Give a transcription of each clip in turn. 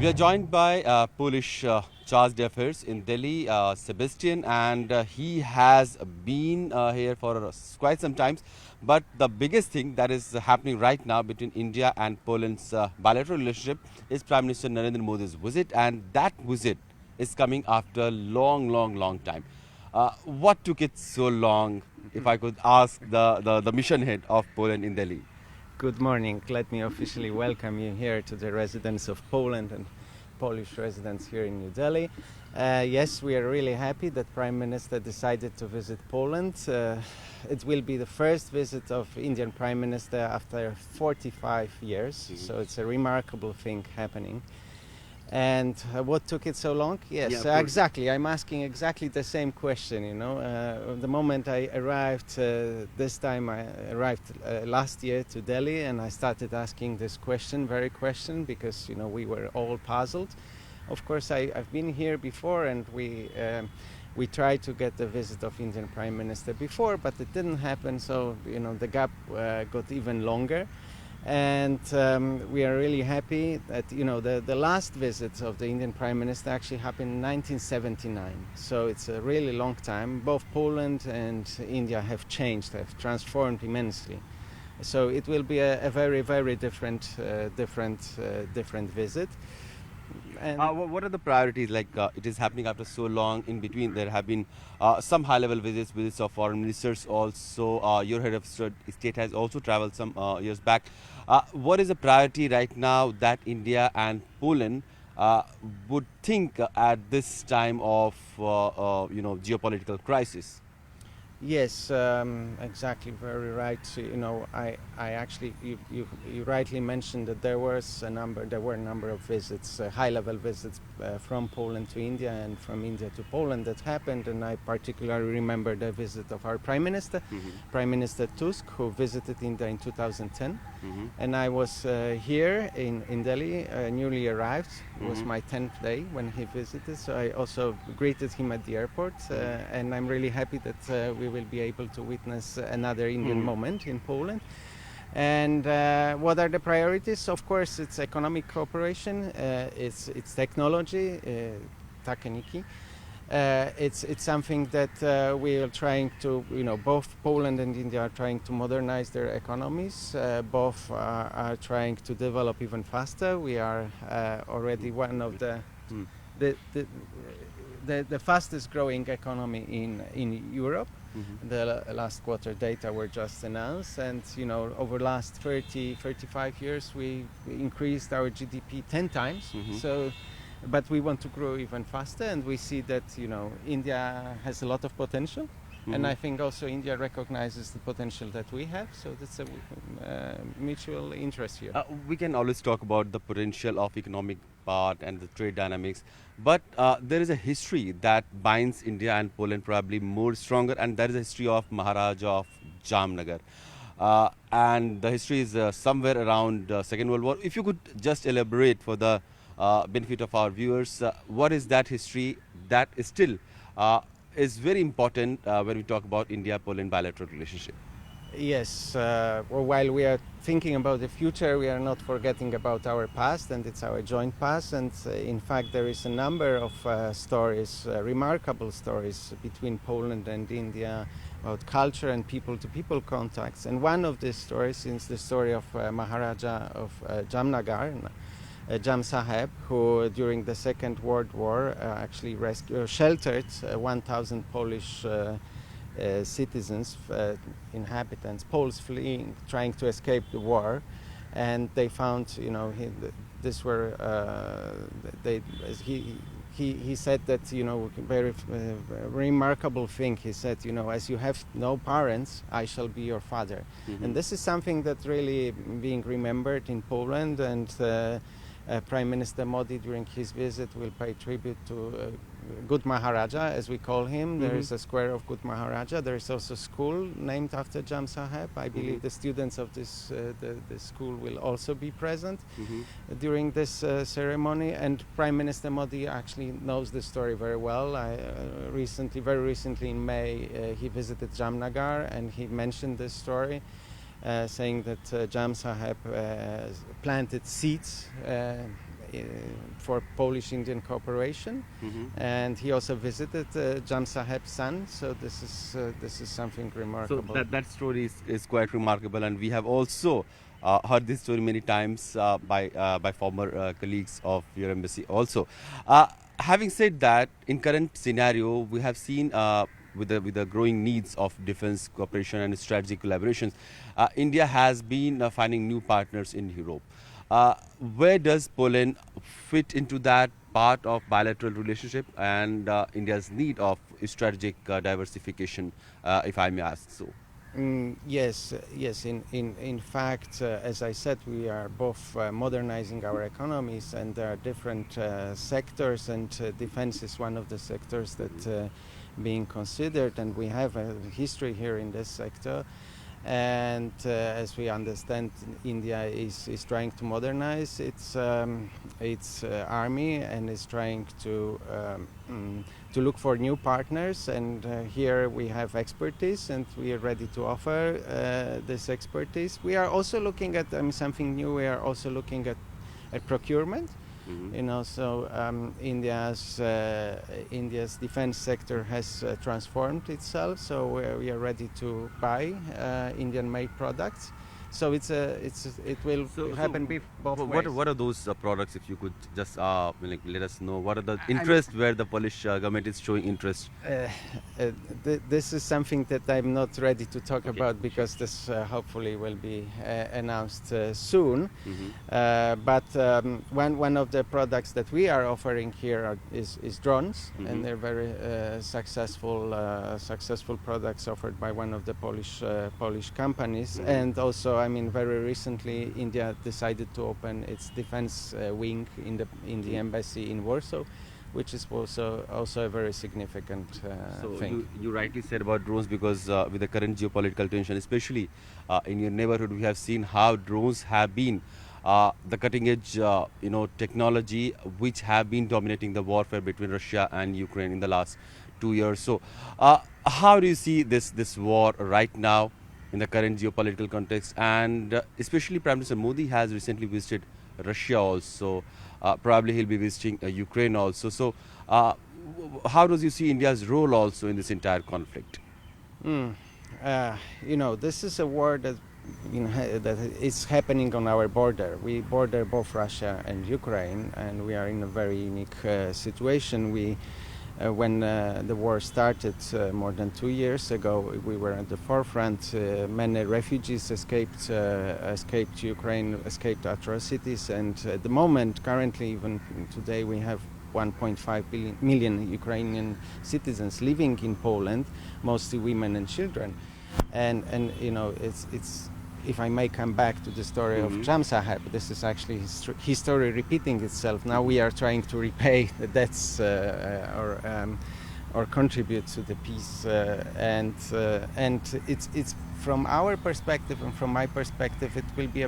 We are joined by Polish charge d'affaires in Delhi, Sebastian, and he has been here for quite some time. But the biggest thing that is happening right now between India and Poland's bilateral relationship is Prime Minister Narendra Modi's visit, and that visit is coming after a long time. What took it so long, if I could ask the mission head of Poland in Delhi? Good morning. Let me officially welcome you here to the residence of Poland and Polish residents here in New Delhi. Yes, we are really happy that Prime Minister decided to visit Poland. It will be the first visit of Indian Prime Minister after 45 years, so it's a remarkable thing happening. And what took it so long? Yes, exactly. I'm asking exactly the same question. The moment I arrived, this time I arrived last year to Delhi, and I started asking this very question, because we were all puzzled. Of course, I've been here before, and we tried to get the visit of Indian Prime Minister before, but it didn't happen. So the gap got even longer. And we are really happy that the last visit of the Indian Prime Minister actually happened in 1979. So it's a really long time. Both Poland and India have changed, have transformed immensely. So it will be a very different visit. And what are the priorities? Like it is happening after so long. In between, there have been some high-level visits of foreign ministers. Also, your head of state has also traveled some years back. What is the priority right now that India and Poland would think at this time of geopolitical crisis? Yes, exactly, very right. So, I actually, you rightly mentioned that there were a number of visits, high-level visits from Poland to India and from India to Poland that happened, and I particularly remember the visit of our Prime Minister, Prime Minister Tusk, who visited India in 2010, and I was here in Delhi, newly arrived. It was my 10th day when he visited, so I also greeted him at the airport, and I'm really happy that we will be able to witness another Indian moment in Poland. And what are the priorities? Of course, it's economic cooperation, it's technology, takeniki. It's something that we are trying to, both Poland and India are trying to modernize their economies. Both are trying to develop even faster. We are already one of the fastest growing economy in Europe. The last quarter data were just announced, and over the last 35 years we increased our GDP 10 times. But we want to grow even faster, and we see that India has a lot of potential, and I think also India recognizes the potential that we have, so that's a mutual interest here. We can always talk about the potential of economic part and the trade dynamics, but there is a history that binds India and Poland probably more stronger, and that is the history of Maharaja of Jamnagar. And the history is somewhere around Second World War. If you could just elaborate for the benefit of our viewers, what is that history that is still is very important when we talk about India-Poland bilateral relationship? Yes, while we are thinking about the future, we are not forgetting about our past, and it's our joint past. And in fact, there is a number of stories, remarkable stories between Poland and India about culture and people-to-people contacts. And one of these stories is the story of Maharaja of Jamnagar, Jam Saheb, who during the Second World War actually sheltered 1,000 Polish citizens, inhabitants, Poles fleeing, trying to escape the war, and they found, he said that, very remarkable thing. He said, as you have no parents, I shall be your father. And this is something that really being remembered in Poland, and Prime Minister Modi during his visit will pay tribute to Good Maharaja, as we call him. There is a square of Good Maharaja. There is also a school named after Jam Saheb. I believe the students of this the school will also be present during this ceremony. And Prime Minister Modi actually knows the story very well. Very recently in May, he visited Jamnagar, and he mentioned this story. saying that Jam Saheb planted seeds for Polish-Indian cooperation, and he also visited Jam Saheb's son. So this is something So remarkable. that story is quite remarkable, and we have also heard this story many times by former colleagues of your embassy also. Having said that, in current scenario, we have seen with the growing needs of defense cooperation and strategic collaborations, India has been finding new partners in Europe. Uh, where does Poland fit into that part of bilateral relationship and India's need of strategic diversification, if I may ask so? Yes. In fact, as I said, we are both modernizing our economies, and there are different sectors, and defense is one of the sectors that being considered, and we have a history here in this sector. And as we understand, India is trying to modernize its army, and is trying to look for new partners. And here we have expertise, and we are ready to offer this expertise. We are also looking at something new. We are also looking at procurement. So India's defense sector has transformed itself. So we are ready to buy Indian-made products. So it will happen both ways. What are those products? If you could just let us know, what are the interest where the Polish government is showing interest? This is something that I'm not ready to talk about, because this hopefully will be announced soon. But one of the products that we are offering here is drones, and they're very successful products offered by one of the Polish companies. And also, very recently, India decided to open its defense wing in the embassy in Warsaw, which is also a very significant thing. You rightly said about drones, because with the current geopolitical tension, especially in your neighborhood, we have seen how drones have been the cutting edge technology which have been dominating the warfare between Russia and Ukraine in the last 2 years. So how do you see this war right now in the current geopolitical context? And especially Prime Minister Modi has recently visited Russia also. Probably he'll be visiting Ukraine also. So how does you see India's role also in this entire conflict? This is a war that that is happening on our border. We border both Russia and Ukraine, and we are in a very unique situation. When the war started more than 2 years ago, we were at the forefront. Many refugees escaped Ukraine, escaped atrocities, and at the moment, currently, even today, we have 1.5 million Ukrainian citizens living in Poland, mostly women and children. And it's if I may come back to the story of Jam Saheb, this is actually history repeating itself. Now we are trying to repay the debts or contribute to the peace. And it's from our perspective and from my perspective, it will be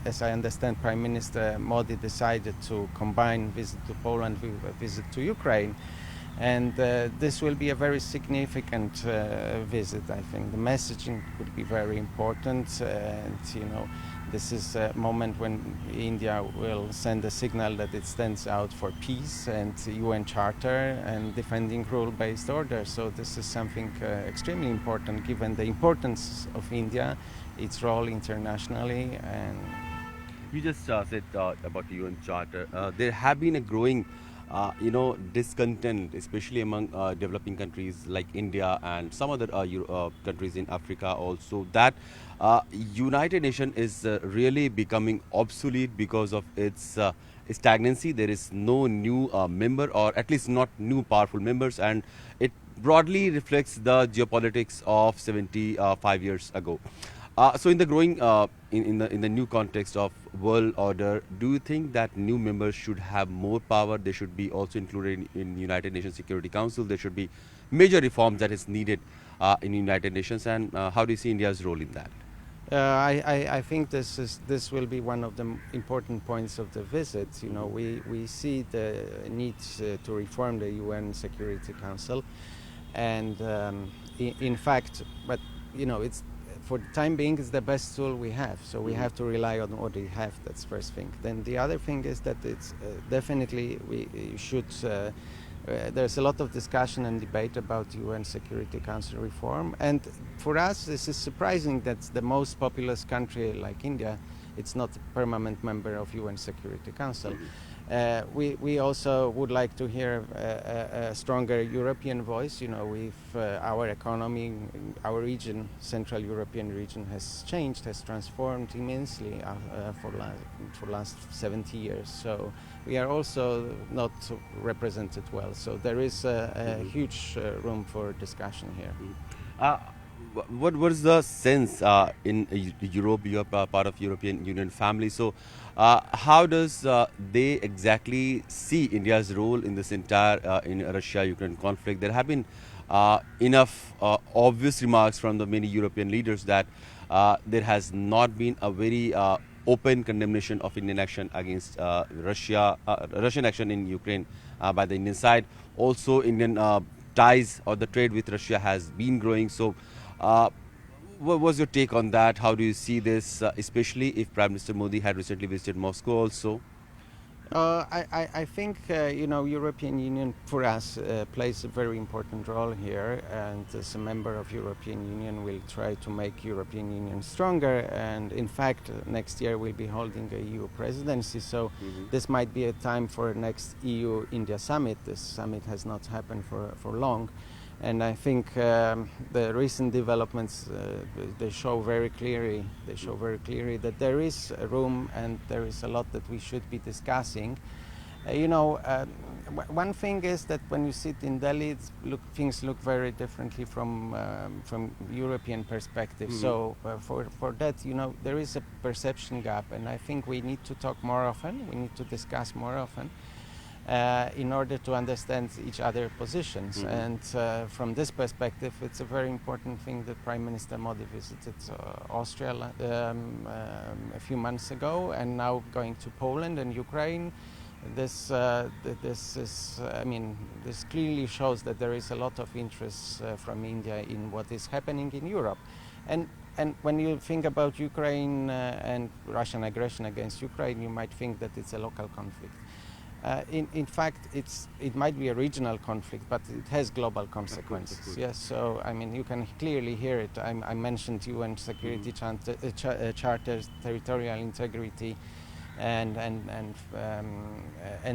as I understand, Prime Minister Modi decided to combine visit to Poland with a visit to Ukraine. And this will be a very significant visit. I think the messaging would be very important, and this is a moment when India will send a signal that it stands out for peace and UN Charter and defending rule-based order. So this is something extremely important, given the importance of India, its role internationally. And you just said about the UN Charter. There have been a growing discontent, especially among developing countries like India and some other countries in Africa also, that United Nations is really becoming obsolete because of its stagnancy. There is no new member, or at least not new powerful members, and it broadly reflects the geopolitics of 75 years ago. So in the growing in the new context of world order, do you think that new members should have more power? They should be also included in United Nations Security Council. There should be major reforms that is needed in United Nations. And how do you see India's role in that? I think this will be one of the important points of the visit. We see the need to reform the UN Security Council, and in fact, but it's for the time being, it's the best tool we have. So we have to rely on what we have. That's first thing. Then the other thing is that it's definitely we should. There's a lot of discussion and debate about UN Security Council reform, and for us, this is surprising that the most populous country like India, it's not a permanent member of UN Security Council. We also would like to hear a stronger European voice. You know, with our economy, our region, Central European region, has changed, has transformed immensely for last 70 years. So we are also not represented well. So there is a huge room for discussion here. What is the sense in Europe? You are part of European Union family. So, how does they exactly see India's role in this entire in Russia-Ukraine conflict? There have been enough obvious remarks from the many European leaders that there has not been a very open condemnation of Indian action against Russian action in Ukraine by the Indian side. Also, Indian ties or the trade with Russia has been growing. So. What was your take on that? How do you see this, especially if Prime Minister Modi had recently visited Moscow also? I think European Union for us plays a very important role here, and as a member of European Union, we'll try to make European Union stronger. And in fact, next year we'll be holding a EU presidency, so this might be a time for next EU-India summit. This summit has not happened for long. And I think the recent developments they show very clearly that there is room and there is a lot that we should be discussing. One thing is that when you sit in Delhi, things look very differently from European perspective. So for that, there is a perception gap, and I think we need to talk more often. We need to discuss more often. In order to understand each other's positions. And from this perspective, it's a very important thing that Prime Minister Modi visited Austria a few months ago, and now going to Poland and Ukraine. This clearly shows that there is a lot of interest from India in what is happening in Europe. And when you think about Ukraine and Russian aggression against Ukraine, you might think that it's a local conflict. In fact, it might be a regional conflict, but it has global consequences. Yes, so I mean you can clearly hear it. I mentioned UN Security Charters, territorial integrity, and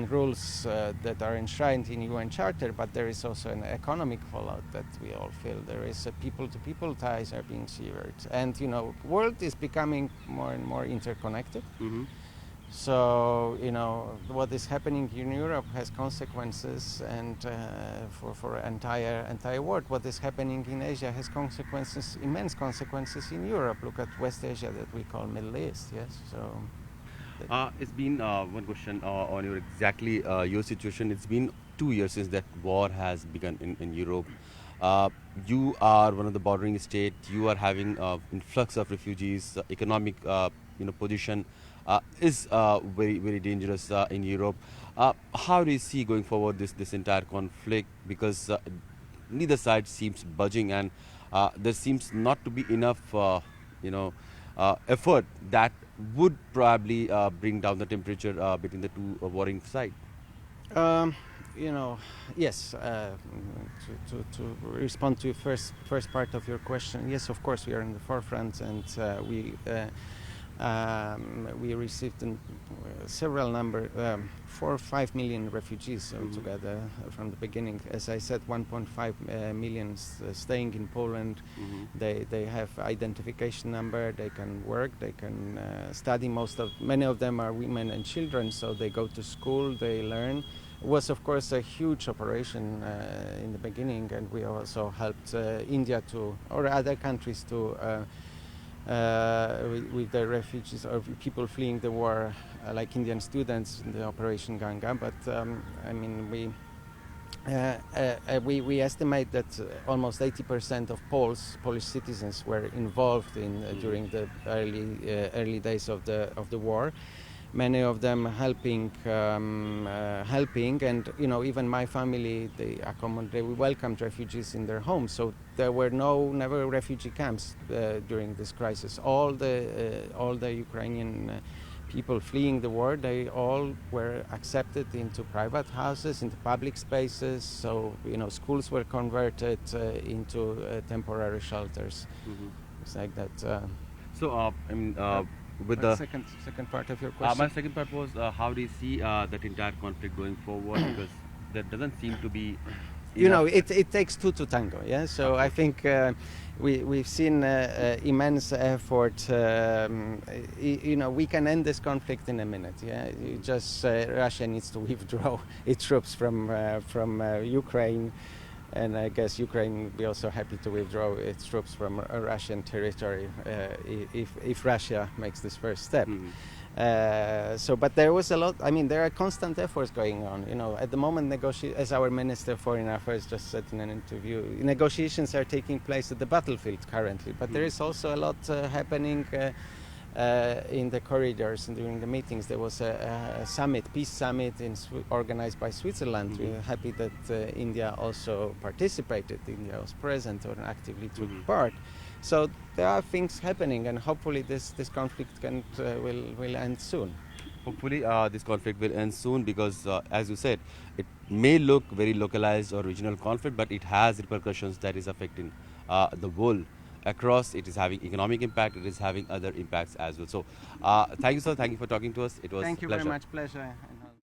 rules that are enshrined in UN Charter. But there is also an economic fallout that we all feel. There is people-to-people ties are being severed, and world is becoming more and more interconnected. So what is happening in Europe has consequences, and for entire world. What is happening in Asia has consequences, immense consequences in Europe. Look at West Asia that we call Middle East. Yes, so. It's been one question on your situation. It's been 2 years since that war has begun in Europe. You are one of the bordering states. You are having influx of refugees. Economic position is very, very dangerous in Europe. How do you see going forward this entire conflict? Because neither side seems budging, and there seems not to be enough effort that would probably bring down the temperature between the two warring sides. Yes. To respond to your first part of your question, yes, of course we are in the forefront, and we received several 4 or 5 million refugees altogether from the beginning. As I said, 1.5 million staying in Poland. They have identification number. They can work. They can study. Many of them are women and children, so they go to school. They learn. It was, of course, a huge operation in the beginning, and we also helped India or other countries to. With the refugees or people fleeing the war, like Indian students in the Operation Ganga. But we estimate that almost 80% of Polish citizens were involved during the early days of the war. many of them helping, and even my family, we welcomed refugees in their homes, so there were never refugee camps during this crisis. All the Ukrainian people fleeing the war, they all were accepted into private houses, into public spaces. So schools were converted into temporary shelters. It's like that. So, with What the second part of your question? my second part was, how do you see that entire conflict going forward? Because there doesn't seem to be enough. It takes two to tango. Yeah. So I think we've seen immense effort. We can end this conflict in a minute. Yeah. Russia needs to withdraw its troops from Ukraine. And I guess Ukraine will be also happy to withdraw its troops from Russian territory if Russia makes this first step. But there was a lot. I mean, there are constant efforts going on. At the moment, as our Minister of Foreign Affairs just said in an interview, negotiations are taking place at the battlefield currently. But there is also a lot happening in the corridors and during the meetings. There was a peace summit organized by Switzerland. We're happy that India also participated. India was present or actively took part. So there are things happening, and hopefully this conflict will end soon. Hopefully, this conflict will end soon because, as you said, it may look very localized or regional conflict, but it has repercussions that is affecting the world across. It is having economic impact. It is having other impacts as well. So, thank you, sir. Thank you for talking to us. It was Thank you pleasure. very much. Pleasure.